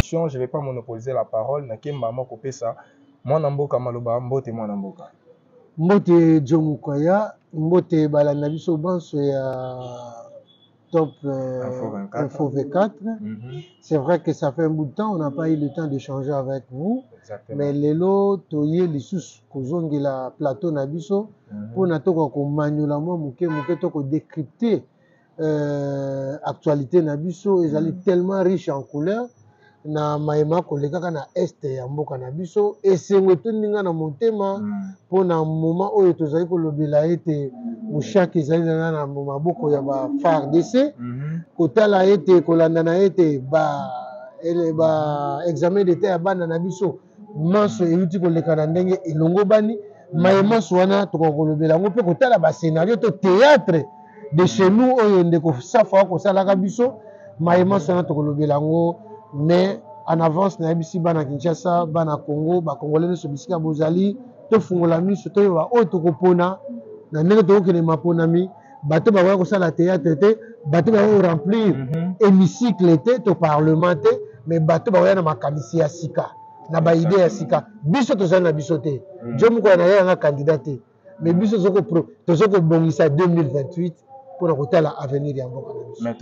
je ne vais pas monopoliser la parole. Nakemba moko pesa. Mwana mboka maloba mbote mwana mboka. Mbote Djomukwaya, mbote balanda biso banso ya Top Info 24. C'est vrai que ça fait un bout de temps, on n'a pas eu le temps d'échanger avec vous. Exactement. Mais lelo toye lissus kozongi la plateau na biso pour na toko ko manyola mo muke toko décrypter actualité na biso ezali tellement riche en couleurs na maema koleka na est ya mboka na biso esengo toninga na motema pour na moment oyo tozali kolobela ete mushaki ezali na maboko ya ba FARDC kotala ete kolanda na ete ba examen d'état ya bana na biso manso euti koleka na ndenge elongo bani maema swana tokolobela ngo pe kotala ba scénario to théâtre de chez nous oyo ndeko safa ko salaka biso maema swana tokolobela ngo mais en avance na bisi bana Kinshasa bana Congo ba congolais so bisika bozali to fungola miso to ba o to kopona na ndenge to kene maponami bato ba ko sala théâtre te bato ba remplir hémicycle te to parlement te mais bato ba na makanisi ya sika na ba idée ya sika biso to zana biso te jomu ko na ya candidat te mais biso zoko bongisa 2028 pour la avenir ya mboka na biso. Mais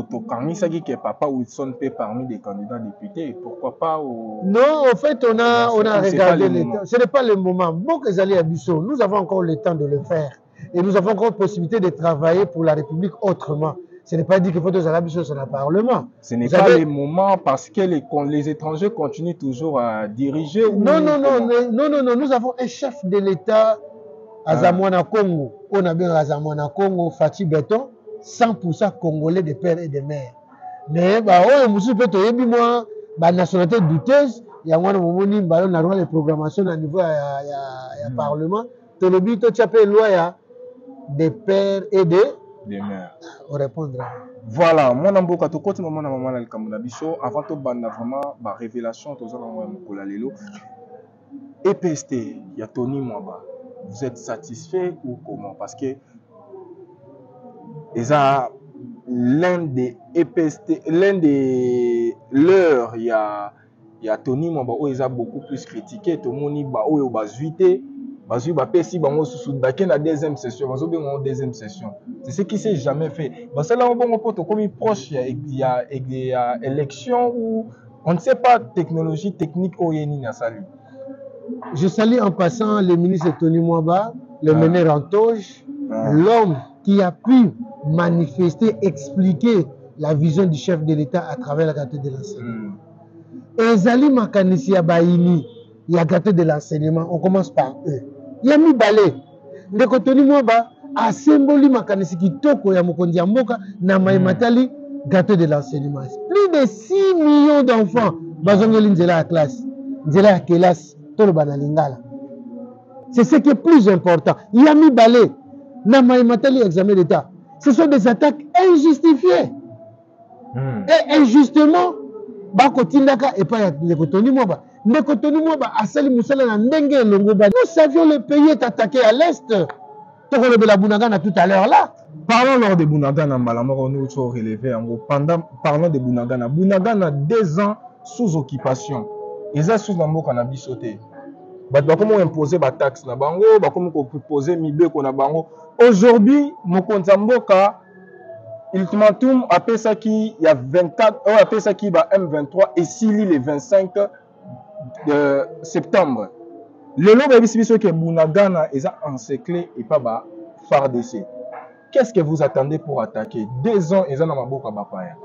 to kanisa ki papa Wilson peut parmi des candidats députés, pourquoi pas au... Non, en fait on a regardé le temps. Ce n'est pas le moment. Mboka ezali ya biso, nous avons encore le temps de le faire et nous avons encore possibilité de travailler pour la République autrement. Ce n'est pas dit qu'il faut que la biso sur le Parlement. Ce n'est pas le moment parce que les étrangers continuent toujours à diriger. Non, nous avons un chef de l'État Azamwana Congo, on a bien Azamwana Congo, Fatih Beton, 100% congolais de père et de mère. Mais on moi, la nationalité douteuse, il y a un les programmations à niveau du Parlement. Tu le but, tu as loi des pères et des mères. On répondra. Voilà, mon amboka to koti maman na maman na kamuna biso avant to banda vraiment ba révélation to zana mo kola lelo. EPST ya Tony Mwaba. Vous êtes satisfait ou comment? Parce que l'un des EPST, l'heure, il y a Tony Mwaba où ils ont beaucoup plus critiqué. Tout le monde dit la deuxième session, deuxième session. C'est ce qui s'est jamais fait. C'est là où on peut comme proche, il y a élection où on ne sait pas technologie technique au Yéni na salut. Je salue en passant le ministre Tony Mwaba, le meneur en toge, l'homme qui a pu manifester, expliquer la vision du chef de l'État à travers la gâteau de l'enseignement. Et Zali Makanisi Abaïni, il y a gâteau de l'enseignement, on commence par eux. Il y a mis balai. Ndeko Tony Mwaba a symboli Makanisi Kitoko ya Mokondi Mboka na Matali, gâteau de l'enseignement. Plus de 6 millions d'enfants, bazongeli nzela à classe, nzela à classe. C'est ce qui est plus important. Il y a mis balai. Matali examen d'État. Ce sont des attaques injustifiées. Et injustement, nous savions le pays est attaqué à l'est. Tout à l'heure là. Parlons lors de Bunagana, Malamoro, nous sommes relevés. Parlons de Bunagana. Bunagana, 2 ans sous occupation. Ils ont sous la mot qu'on a bisauté. Comment imposer la taxe na bango, comment proposer mibe qu'on a bango. Aujourd'hui, mon compte Mboka, ultimatum après ça qui il y a 24, après ça qui va M23 et Sili le 25 de septembre. Le lot de bisbiso que Bunagana est encerclé et pas ba FARDC. Qu'est-ce que vous attendez pour attaquer? 2 ans ils ont dans Mboka bapaya.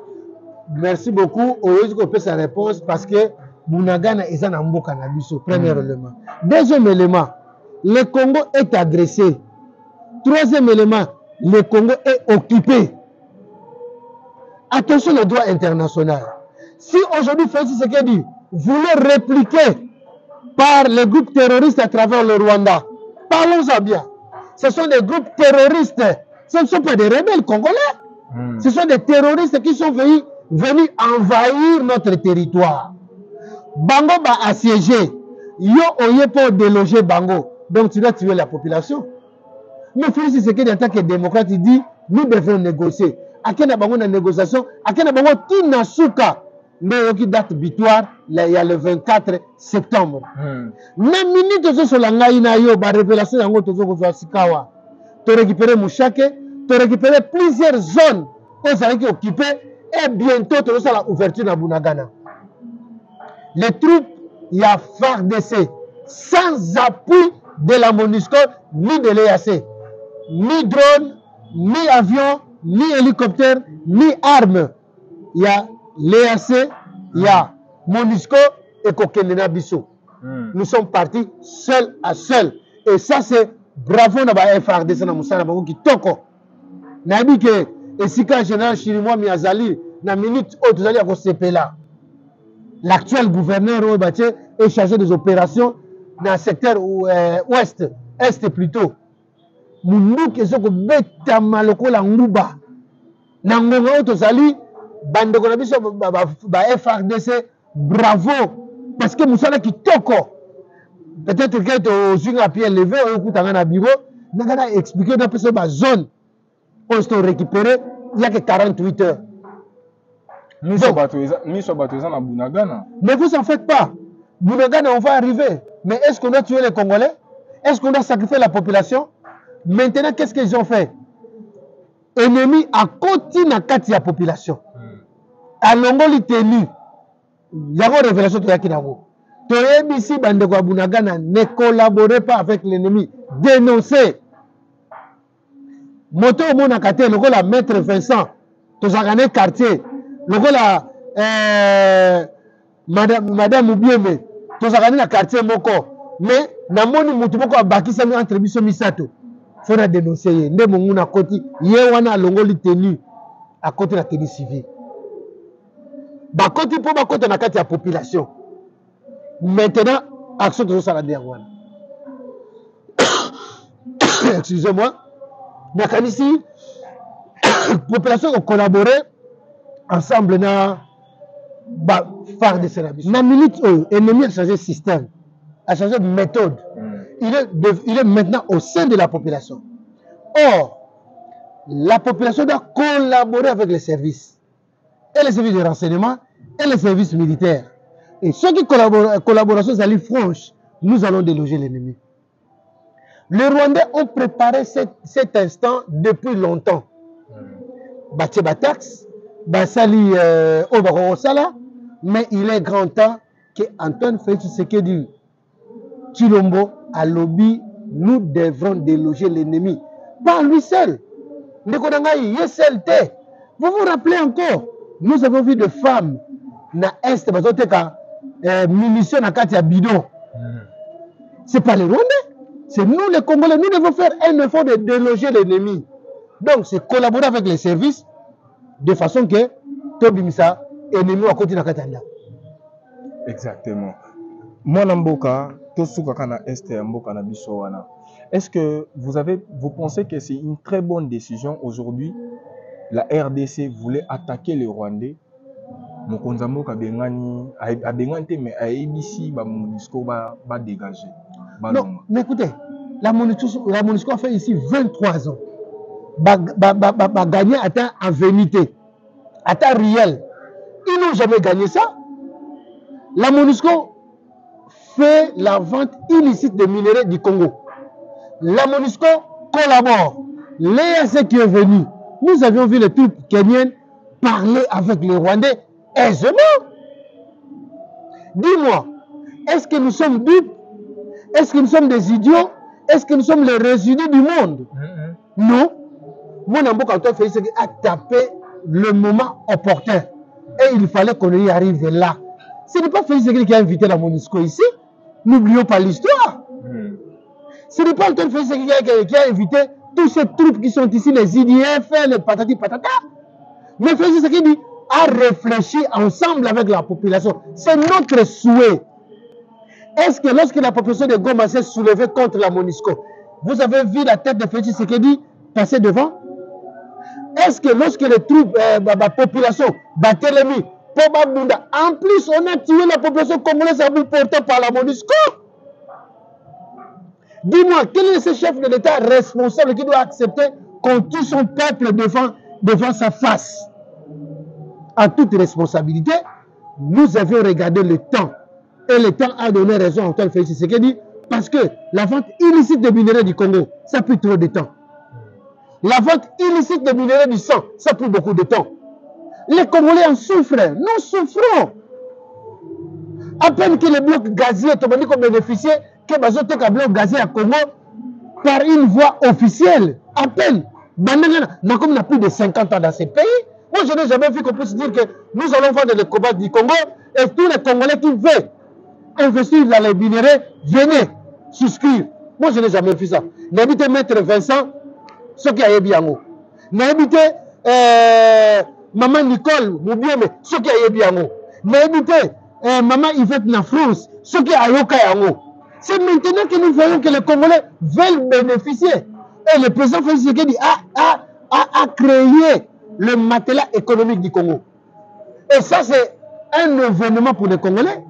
Merci beaucoup. Aujourd'hui, on peut sa réponse parce que Bunagana est en Mboka na biso, premier élément. Deuxième élément, le Congo est agressé. Troisième élément, le Congo est occupé. Attention au droit international. Si aujourd'hui Félix Tshisekedi voulait répliquer par les groupes terroristes à travers le Rwanda, parlons-en bien. Ce sont des groupes terroristes. Ce ne sont pas des rebelles congolais. Ce sont des terroristes qui sont venus envahir notre territoire. Bango va assiéger. Yo oye pour déloger Bango. Donc tu dois tuer la population. Mais Félix Tshisekedi en tant que démocrate, il dit nous devons négocier. Akena Bango na négociation, Akena Bango tina suka mais qui date butoir, il y a le 24 septembre. Na minute sur la ngaïna yo, ba révélation yango tozo ko sikawa. To récupérer Mouchake, to récupérer plusieurs zones qui occupées et bientôt to la ouverture na Bunagana. Les troupes, il y a FARDC sans appui de la MONUSCO ni de l'EAC. Ni drone, ni avion, ni hélicoptère, ni armes. Il y a l'EAC, il y a MONUSCO et Kokendena Bissou. Nous sommes partis seul à seul. Et ça, c'est bravo na ba FARDC na Moussana Bango qui toko. Na dit que et si quand général Chirimois Miazali na minute haute vous allez à CP là. L'actuel gouverneur est chargé des opérations dans le secteur ouest, est plutôt. Moundouk et Soko Beta Maloko la Nguba. Nangonga Otozali, Bande Konabiso, FARDC, bravo. Parce que Moussala qui toko. Peut-être que tu as un pied levé, ou tu as un bureau, tu as expliqué dans la zone où ils sont récupérés, il n'y a que 48 heures. Nous sommes battus à Bunagana. Ne vous en faites pas. Bunagana, on va arriver. Mais est-ce qu'on a tué les Congolais? Est-ce qu'on a sacrifié la population? Maintenant, qu'est-ce qu'ils ont fait? Ennemi a continué à casser la population. À Longoli tenu. Il y a une révélation de Yakinabo. Toyebisi Bandeko Bunagana, ne collaborez pas avec l'ennemi. Dénoncez. Moto Mona Kate, le la maître Vincent, Tozagane quartier, le la Madame Oubieme, Tozagane la quartier Moko. Mais, Namoni Moutuboko a bâti ça entre Bisso Misato. Il faut la dénoncer. Nde Monguna Koti, Yewana Longoli tenu à côté de la tenue civile. Bakoti pour Bakoti na kati la population. Maintenant, action de ça la dernière. Excusez-moi. Ici, la population a collaboré ensemble dans phare de service. La minute où l'ennemi a changé de système, a changé de méthode, il est maintenant au sein de la population. Or, la population doit collaborer avec les services, et les services de renseignement, et les services militaires. Et ceux qui collaboration s'allient franche, nous allons déloger l'ennemi. Les Rwandais ont préparé cet instant depuis longtemps. Batie Batax, Basali Obarosala, mais il est grand temps que Antoine Félix Tshisekedi Chilombo à lobby, nous devrons déloger l'ennemi. Pas lui seul. Vous vous rappelez encore, nous avons vu des femmes na Est, munitions na Katia Bidon. C'est pas les Rwandais. C'est nous les Congolais, nous devons faire un effort de déloger l'ennemi. Donc c'est collaborer avec les services de façon que Tobimisa, ennemi à côté de la Katanda. Exactement. Moi, Namboka, Tosuka Kana Est et Mboka Nabisowana. Est-ce que vous pensez que c'est une très bonne décision aujourd'hui? La RDC voulait attaquer les Rwandais. Mokonzambo Kabengani, Abengante, mais à ABC, MONUSCO va dégager. Non, mais écoutez, la MONUSCO a fait ici 23 ans. Gagner atteint en vérité, atteint réel. Ils n'ont jamais gagné ça. La MONUSCO fait la vente illicite de minerais du Congo. La MONUSCO collabore. L'EAC qui est venu, nous avions vu les troupes kenyennes parler avec les Rwandais aisément. Dis-moi, est-ce que nous sommes dupes? Est-ce que nous sommes des idiots? Est-ce que nous sommes les résidus du monde? Non. Mon Amboka Félix a tapé le moment opportun. Et il fallait qu'on y arrive là. Ce n'est pas Félix qui a invité la MONUSCO ici. N'oublions pas l'histoire. Ce n'est pas Antoine Félix qui a invité tous ces troupes qui sont ici, les IDF, les patati patata. Mais Félix dit a réfléchi ensemble avec la population. C'est notre souhait. Est-ce que lorsque la population de Goma s'est soulevée contre la MONUSCO, vous avez vu la tête de Félix Tshisekedi passer devant? Est-ce que lorsque les troupes, la population battaient l'ennemi, en plus on a tué la population congolaise à bout porté par la MONUSCO? Dis-moi, quel est ce chef de l'État responsable qui doit accepter qu'on tue son peuple devant sa face? En toute responsabilité, nous avions regardé le temps. Et le temps a donné raison à Antoine Félix Tshisekedi parce que la vente illicite de minerais du Congo, ça a pris trop de temps. La vente illicite de minerais du sang, ça a pris beaucoup de temps. Les Congolais en souffrent, nous souffrons. À peine que les blocs gaziers, tu m'as dit qu'on bénéficiait, que les blocs gaziers à Congo par une voie officielle. À peine. Nous avons plus de 50 ans dans ces pays. Moi, je n'ai jamais vu qu'on puisse dire que nous allons vendre le combat du Congo et tous les Congolais qui veulent investir dans les minerais, venez souscrire. Moi, je n'ai jamais vu ça. N'habitez Maître Vincent, ce qui a bien. N'habitez Maman Nicole, Moubieme, ce qui a bien. N'habitez Maman Yvette na France, ce qui a yoka. C'est maintenant que nous voyons que les Congolais veulent bénéficier. Et le président Félix Tshisekedi a créé le matelas économique du Congo. Et ça, c'est un événement pour les Congolais.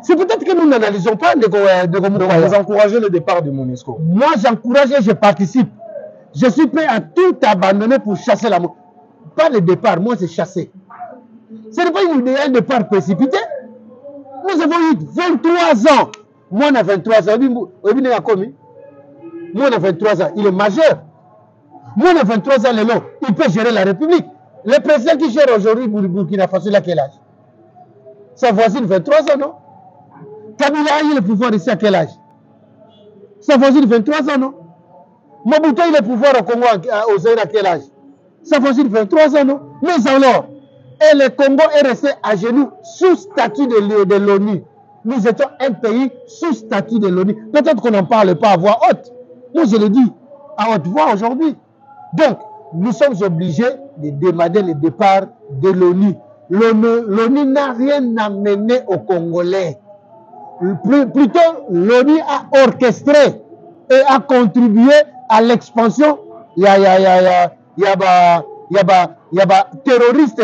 C'est peut-être que nous n'analysons pas de vous encouragez le départ du MONUSCO. Moi, j'encourage et je participe. Je suis prêt à tout abandonner pour chasser la mort. Pas le départ, moi, c'est chasser. Ce n'est pas un départ précipité. Nous avons eu 23 ans. Moi, on a 23 ans. Moi, on a 23 ans. Il est majeur. Moi, on a 23 ans, long. Il peut gérer la République. Le président qui gère aujourd'hui Burkina Faso, il a quel âge? Sa voisine, 23 ans, non? Kabila a eu le pouvoir ici à quel âge? Sa voisine, 23 ans, non? Mobutu a eu le pouvoir au Congo, au Zaïre à quel âge? Sa voisine, 23 ans, non? Mais alors, et le Congo est resté à genoux sous statut de l'ONU. Nous étions un pays sous statut de l'ONU. Peut-être qu'on n'en parle pas à voix haute. Moi, je le dis à haute voix aujourd'hui. Donc, nous sommes obligés de demander le départ de l'ONU. L'ONU n'a rien amené aux Congolais. Plutôt, l'ONU a orchestré et a contribué à l'expansion. Il y a terroristes.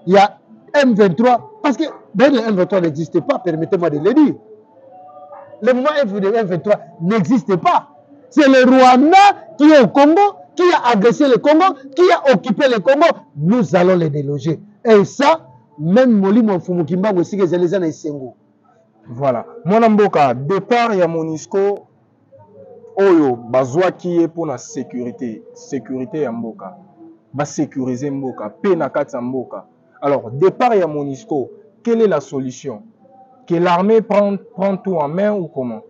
Il y a M23. Parce que le M23 n'existe pas, permettez-moi de le dire. Le mouvement M23 n'existe pas. C'est le Rwanda qui est au Congo, qui a agressé le Congo, qui a occupé le Congo. Nous allons les déloger. Et ça, même Moli Mfumukimba aussi que les années Sengo. Voilà. Mon amboka, départ ya MONUSCO, oyo, bazwa qui est pour la sécurité. Sécurité ya mboka. Ba sécuriser mboka. Pe na kati mboka. Alors, départ ya MONUSCO, quelle est la solution? Que l'armée prend tout en main ou comment?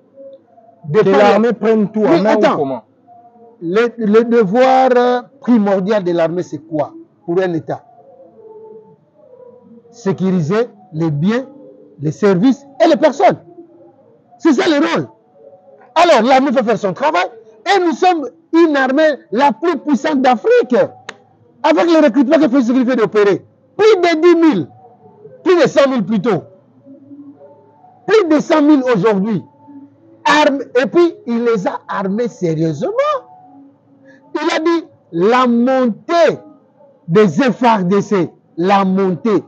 Que l'armée prenne tout en main ou comment? Le devoir primordial de l'armée, c'est quoi pour un État? Sécuriser les biens, les services et les personnes. C'est ça le rôle. Alors, l'armée peut faire son travail et nous sommes une armée la plus puissante d'Afrique. Avec le recrutement que Félix Tshisekedi fait d'opérer. Plus de 10 000, plus de 100 000 plutôt. Plus de 100 000 aujourd'hui. Et puis, il les a armés sérieusement. Il a dit la montée des FARDC. La montée.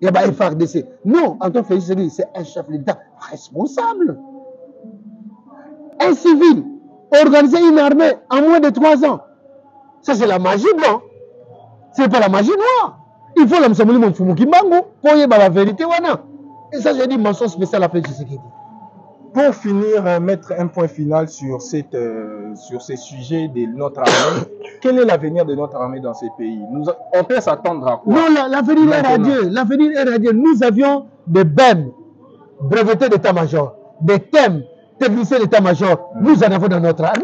Il y a pas FARDC. Non, Antoine Félix Tshisekedi, c'est un chef d'État responsable. Un civil, organiser une armée en moins de 3 ans. Ça, c'est la magie blanche. Ce n'est pas la magie noire. Il faut l'amener mon Fumukimbango pour y avoir la vérité. Et ça, j'ai dit mention spéciale à Félix Tshisekedi. Pour finir, mettre un point final sur ces sujets de notre armée, quel est l'avenir de notre armée dans ces pays? On peut s'attendre à quoi? Non, l'avenir est radieux. L'avenir est radieux. Nous avions des BEM, brevetés d'état-major, des thèmes, techniciens d'état-major. Nous en avons dans notre armée.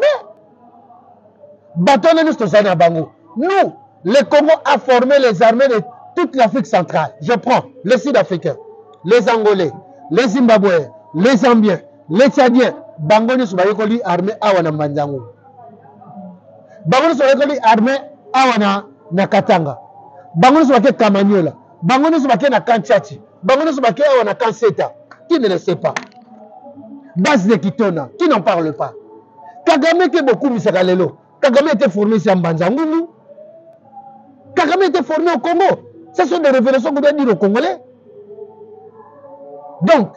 Nous, le Congo a formé les armées de toute l'Afrique centrale. Je prends les Sud-Africains, les Angolais, les Zimbabwéens, les Zambiens, les Tchadiens. Bangoni Soubayekoli armée awana Mandango. Bangoni Soubayekoli armée awana Nakatanga. Bangoni Soubayekoli Kamanyola. Bangoni Soubayekoli na Kanchachi. Bangoni Soubayekoli awana Kanseta. Qui ne le sait pas? Base de Kitona. Qui n'en parle pas? Kagame qui est beaucoup Misakalelo. Kagame était formé ici en Banzangoulou. Kagame était formé au Congo. Ce sont des révélations qu'on doit dire aux Congolais. Donc,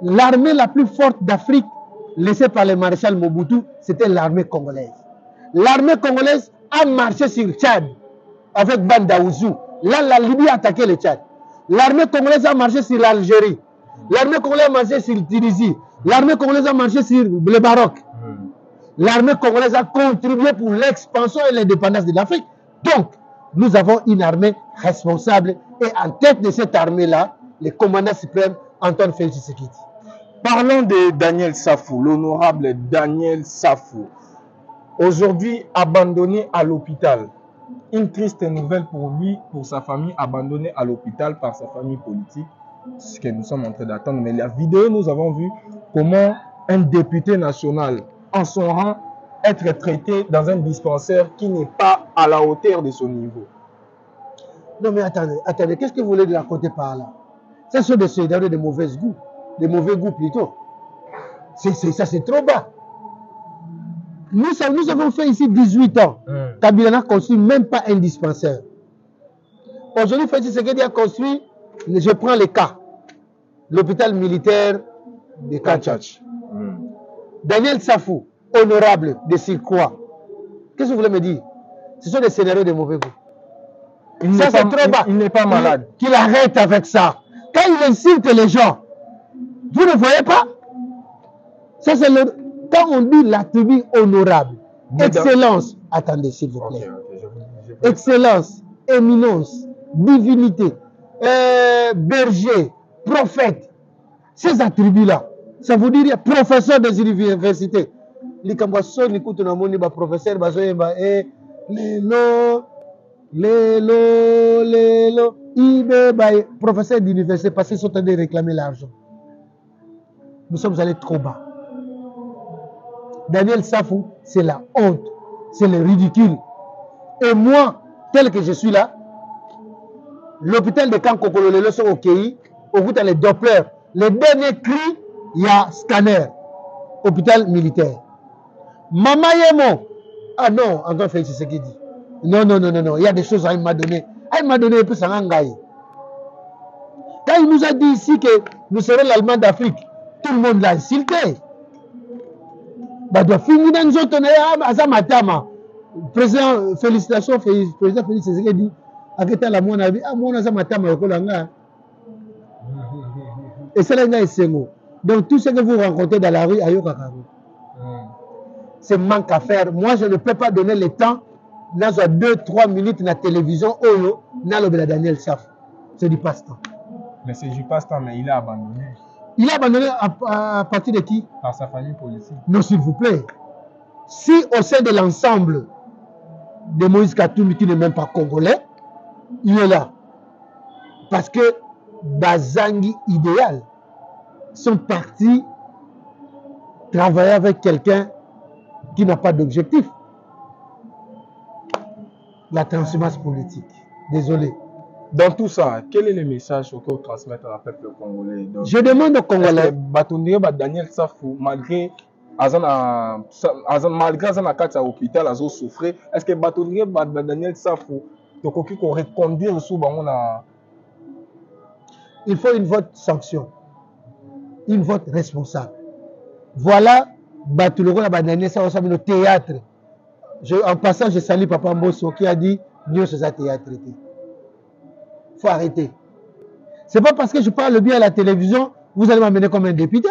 l'armée la plus forte d'Afrique, laissée par le maréchal Mobutu, c'était l'armée congolaise. L'armée congolaise a marché sur Tchad avec Bandaouzou. Là, la Libye a attaqué le Tchad. L'armée congolaise a marché sur l'Algérie. L'armée congolaise a marché sur la Tunisie. L'armée congolaise a marché sur le Maroc. L'armée congolaise a contribué pour l'expansion et l'indépendance de l'Afrique. Donc, nous avons une armée responsable. Et en tête de cette armée-là, le commandant suprême, Antoine Félix Tshisekedi. Parlons de Daniel Safou, l'honorable Daniel Safou. Aujourd'hui abandonné à l'hôpital. Une triste nouvelle pour lui, pour sa famille, abandonnée à l'hôpital par sa famille politique. C'est ce que nous sommes en train d'attendre. Mais la vidéo, nous avons vu comment un député national, en son rang, être traité dans un dispensaire qui n'est pas à la hauteur de son niveau. Non mais attendez, qu'est-ce que vous voulez de raconter par là? Ça sont des scénarios de mauvais goût. De mauvais goût plutôt. Ça c'est trop bas. Nous avons fait ici 18 ans. Kabila n'a construit même pas un dispensaire. Aujourd'hui, Félix Tshisekedi a construit, je prends les cas, l'hôpital militaire de Kantchach. Daniel Safou, honorable de Sirkwa. Qu'est-ce que vous voulez me dire? Ce sont des scénarios de mauvais goût. Ça c'est trop bas. Il n'est pas malade. Qu'il arrête avec ça. Quand il insulte les gens, vous ne voyez pas? Ça c'est le... Quand on dit l'attribut honorable, excellence, attendez s'il vous plaît. Excellence, éminence, divinité, berger, prophète, ces attributs-là, ça vous dit professeur des universités. Les Cambasson, les Koutounamoni, les professeurs, professeur d'université, parce qu'ils sont en train de réclamer l'argent. Nous sommes allés trop bas. Daniel Safou, c'est la honte, c'est le ridicule. Et moi, tel que je suis là, l'hôpital de Kankokolo, les leçons au Kéi, au bout de les Doppler, les derniers cris, il y a scanner, hôpital militaire. Mama Yemo, ah non, Antoine Félix Tshisekedi. Non, il y a des choses à il m'a donné. Il m'a donné un peu ça. Quand il nous a dit ici que nous serons l'Allemagne d'Afrique, tout le monde l'a insulté. Président, félicitations, président Félix Tshisekedi. Et c'est là donc tout ce que vous rencontrez dans la rue, c'est manque à faire. Moi, je ne peux pas donner le temps dans 2-3 minutes dans la télévision, dans le Daniel Safou. C'est du passe-temps. Mais c'est du passe-temps, mais il a abandonné. Il a abandonné à partir de qui? Par sa famille politique. Non, s'il vous plaît. Si au sein de l'ensemble de Moïse Katumbi, qui n'est même pas congolais, il est là. Parce que Bazangi idéal sont partis travailler avec quelqu'un qui n'a pas d'objectif. La transhumance politique. Désolé. Dans tout ça, quel est le message que vous transmettez à peuple congolais? Donc, je demande aux Congolais. Daniel Safou, malgré Azana Kata hôpital, Azo souffre, est-ce que Daniel Safou, donc qui reconduire sous il faut une vote sanction, une vote responsable. Voilà, Daniel Safou, le théâtre. En passant, je salue Papa Mbosso qui a dit mieux c'est ça théâtre. Il faut arrêter. C'est pas parce que je parle bien à la télévision, vous allez m'amener comme un député.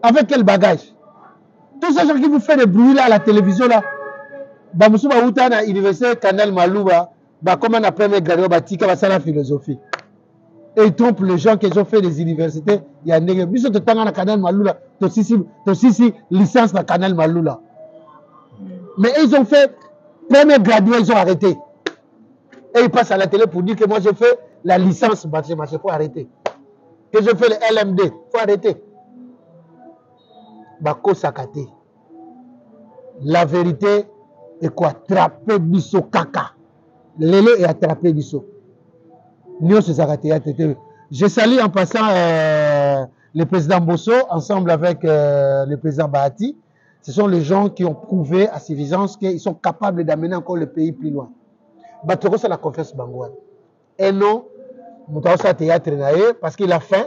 Avec quel bagage? Tous ces gens qui vous font des bruits là à la télévision là, Bamoussouba Outana, Université Canal Malouba, comme on appelle les gradés, Batika, c'est la philosophie. Et ils trompent les gens qui ont fait des universités. Il y a des gens qui ont fait le Canal Malouba, aussi licence dans Canal Malouba. Mais ils ont fait premier gradué, ils ont arrêté. Et ils passent à la télé pour dire que moi j'ai fait la licence, il faut arrêter. Que je fais le LMD, il faut arrêter. Bako Sakate. La vérité est quoi? Attraper Bisso Kaka. Lélé est attrapé Bisso. Je salue en passant le président Bosso ensemble avec le président Bahati. Ce sont les gens qui ont prouvé à suffisance qu'ils sont capables d'amener encore le pays plus loin. Batoko, c'est la confiance bangouane. Et non, Moutaoussa théâtre parce qu'il a faim.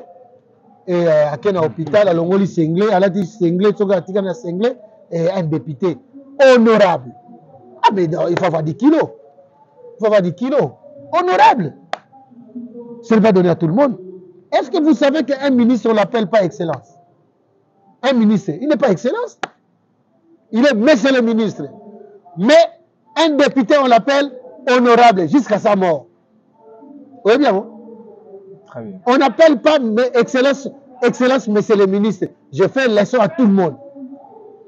Et à Kena hôpital, à Longoli Senglé, à la dit Senglé, Tsogatikana Senglé, et un député honorable. Ah, mais non, il faut avoir 10 kilos. Il faut avoir 10 kilos. honorable. Ce n'est pas donné à tout le monde. Est-ce que vous savez qu'un ministre, on ne l'appelle pas excellence? Un ministre, il n'est pas excellence. Il est monsieur le ministre. Mais un député, on l'appelle honorable jusqu'à sa mort. Vous voyez bien, non? Très bien. On n'appelle pas excellence, excellence, monsieur le ministre. Je fais une leçon à tout le monde.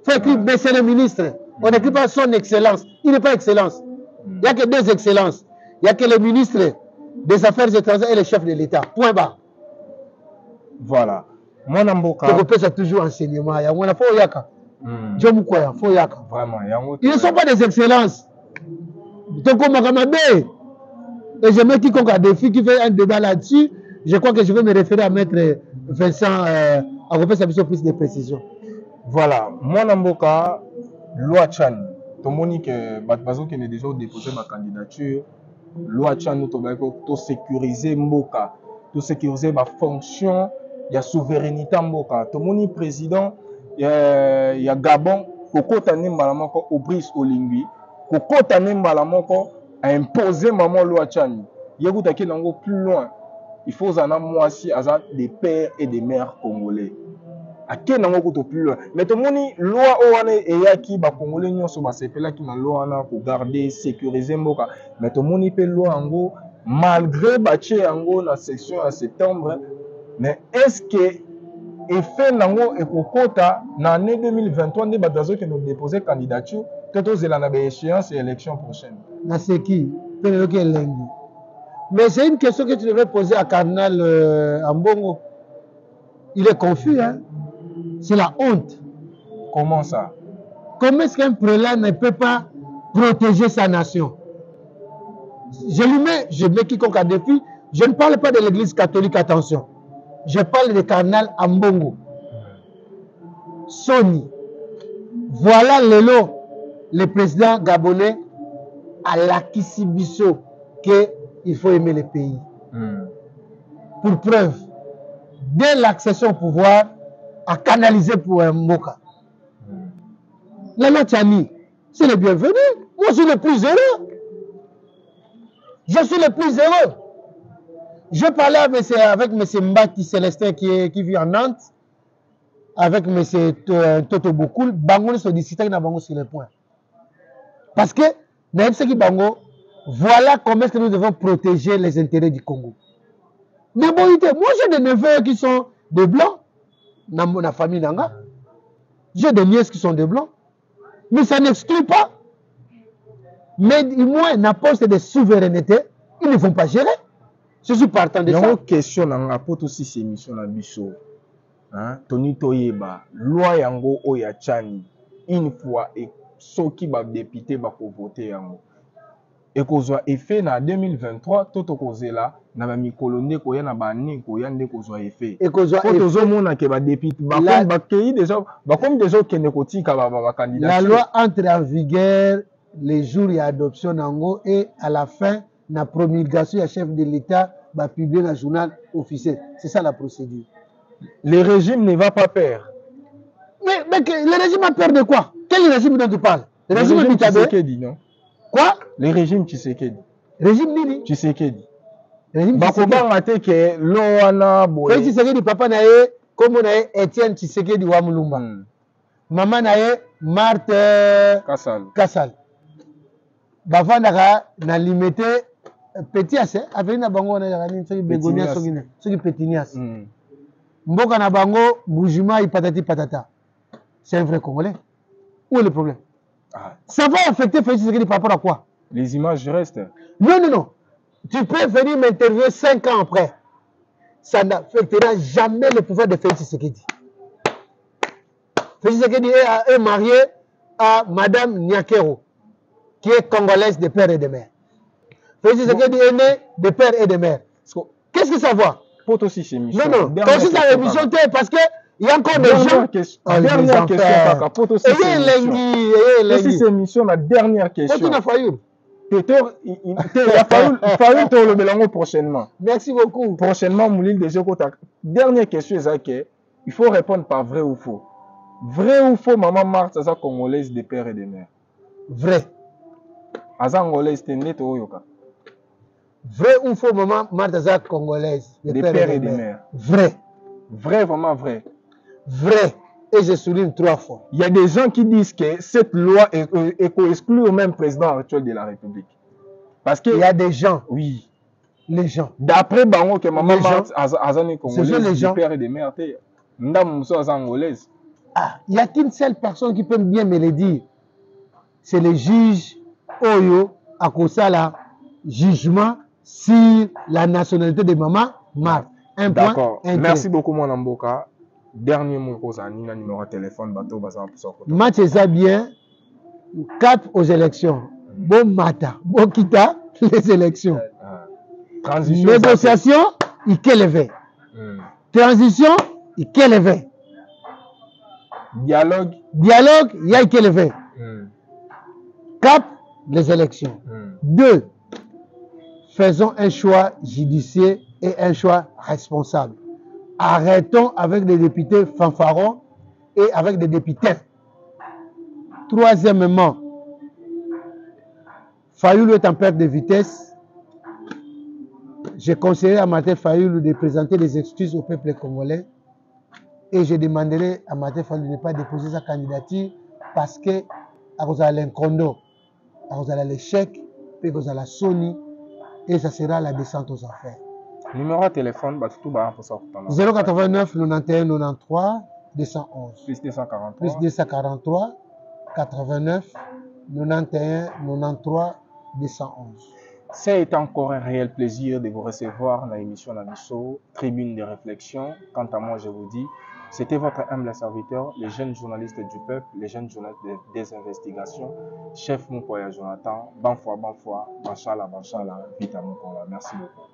Il faut écrire monsieur le ministre. On n'écrit pas son excellence. Il n'est pas excellence. Il n'y a que deux excellences. Il n'y a que le ministre des Affaires étrangères et le chef de l'État. Point barre. Voilà. Moi, Namboka. Tu peux toujours enseignement. Il y a un faux yaka. Vraiment. Ils ne sont pas des excellences. Et je mets quiconque a défi qui fait un débat là-dessus. Je crois que je vais me référer à Maître Vincent à refaire sa plus de précision. Voilà. Moi, Namboka, loi Chan. Tout le monde qui a déjà déposé ma candidature. Loi Chan, nous avons sécurisé Mboka. Tout sécuriser ma fonction. Il y a souveraineté Mboka. Tout le monde président. Il y a Gabon. Koko Tanim Malamoko au Brice Olingui. Koko Tanim Malamoko a imposé maman loi Chan. Il y a plus loin. Il faut en avoir des pères et des mères congolais. À quel moment plus loin. Mais tout le monde loi oane et yaki ba congolais nyon so ba sepela ki na loi na pour garder sécuriser mboka. Mais tout le monde peut loi ango malgré baché ango la section en septembre. Mais est-ce que effet nango ekokota na année 2023 ne badazo que nous déposer candidature tout aux na ba échéance et élection prochaine. Na c'est qui? Mais c'est une question que tu devrais poser à Cardinal Ambongo. Il est confus, hein? C'est la honte. Comment ça? Comment est-ce qu'un prélat ne peut pas protéger sa nation? Je mets quiconque a défi. Je ne parle pas de l'église catholique, attention. Je parle de Cardinal Ambongo. Sony. Voilà le président gabonais à l'Akisibiso qu'il faut aimer le pays. Pour preuve, dès l'accession au pouvoir, à canaliser pour un Mboka. La Tchani, c'est le bienvenu. Moi, je suis le plus heureux. Je suis le plus heureux. Je parlais avec M. Mbaki Célestin qui vit en Nantes, avec M. Toto Bokoul. Bango se discutait avec Bango sur le point. Parce que, Bango, voilà comment est-ce que nous devons protéger les intérêts du Congo. Mais bon, moi j'ai des neveux qui sont des blancs. Dans ma famille Nanga. J'ai des nièces qui sont des blancs. Mais ça n'exclut pas. Mais moi, n'a poste de souveraineté, ils ne vont pas gérer. Je suis partant de ça. Il y a une question dans la porte aussi ces missions à Bisso. Tony Toyeba, loi yango oya chani, une fois et ceux qui va député va voter yango. Et qu'on soit effet en 2023, tout au cause là, na ba mikolonde ko ya na ba ni ko ya ndeko zo effet. Et qu'on soit effet. Tout mona ke ba député ba comme ba pays déjà, ba comme déjà que ne kotika ba candidat. La loi entre en vigueur les jours et adoption nango et à la fin la promulgation du chef de l'État va publier dans le journal officiel. C'est ça la procédure. Le régime ne va pas perdre. Mais le régime a peur de quoi? Quel régime dont tu parles? Le régime Tshisekedi, non? Quoi? Le régime Tshisekedi. Régime Nini? Tshisekedi. Régime Tshisekedi. Bakobanga que loana boye. Tshisekedi papa nae comme nae Etienne Tshisekedi wa Mulumba. Maman nae Marthe Kassal. Bavandaka na limité petit assez avec na bango na yakani soki begonia soki pétinias. Mboka na bango Boujima ipatati patata. C'est un vrai Congolais. Où est le problème? Ça va affecter Félix Tshisekedi par rapport à quoi? Les images restent. Non. Tu peux venir m'interviewer 5 ans après. Ça n'affectera jamais le pouvoir de Félix Tshisekedi. Félix Tshisekedi est marié à Madame Nyakero, qui est congolaise de père et de mère. Félix Tshisekedi est né de père et de mère. Qu'est-ce que ça va? Pour aussi ces missions. Non. Quand c'est ça l'émission, parce que il y a encore des gens. Dernière question, Kaka. Pour aussi ces missions, la dernière question. Peut-être, il faut le mélanger prochainement. Merci beaucoup. Prochainement, Moulil déjà dernière question, c'est que il faut répondre par vrai ou faux. Vrai ou faux, maman Marthe, c'est ça congolaise de père et de mère. Vrai. Aza congolaise, c'est net ou yoka. Vrai ou faux, maman Martha congolaise, des pères et des mères. Vrai. Vrai, vraiment vrai. Vrai. Et je souligne 3 fois. Il y a des gens qui disent que cette loi exclut au même président actuel de la République. Parce que... Il y a des gens. Oui. Les gens. D'après Bango, que maman Marthe Azani congolaise, des père et des mères, Ndam Moussa angolaise. Ah, il n'y a qu'une seule personne qui peut bien me le dire. C'est le juge Oyo Akosala, jugement sur la nationalité de maman Marthe. D'accord. Merci beaucoup, mon Amboka. Dernier mot pour ça, Nina numéro de téléphone, bateau, bazar pour ça. Match est bien. Cap aux élections. Bon matin. Bon kita les élections. Transition. Négociation, il qu'est levé. Transition, il qu'est levé. Dialogue, il y a qu'est levé. Cap, les élections. 2. Faisons un choix judiciaire et un choix responsable. Arrêtons avec des députés fanfarons et avec des députés. Troisièmement, Fayoulou est en perte de vitesse. J'ai conseillé à Martin Fayoulou de présenter des excuses au peuple congolais et je demanderai à Martin Fayoulou de ne pas déposer sa candidature parce que à cause de l'incondo, à cause de l'échec, puis à cause de la Sony et ça sera la descente aux affaires. Numéro de téléphone, bah, tout bas pour ça. 089 91 93 211. Plus 243. Plus 243 89 91 93 211. C'est encore un réel plaisir de vous recevoir dans l'émission Nabiso, Tribune de réflexion. Quant à moi, je vous dis, c'était votre humble serviteur, le jeune journaliste du peuple, le jeune journaliste des investigations, chef Moukoya Jonathan. Bonne foi, Banchala, vite à Moukoya. Merci beaucoup.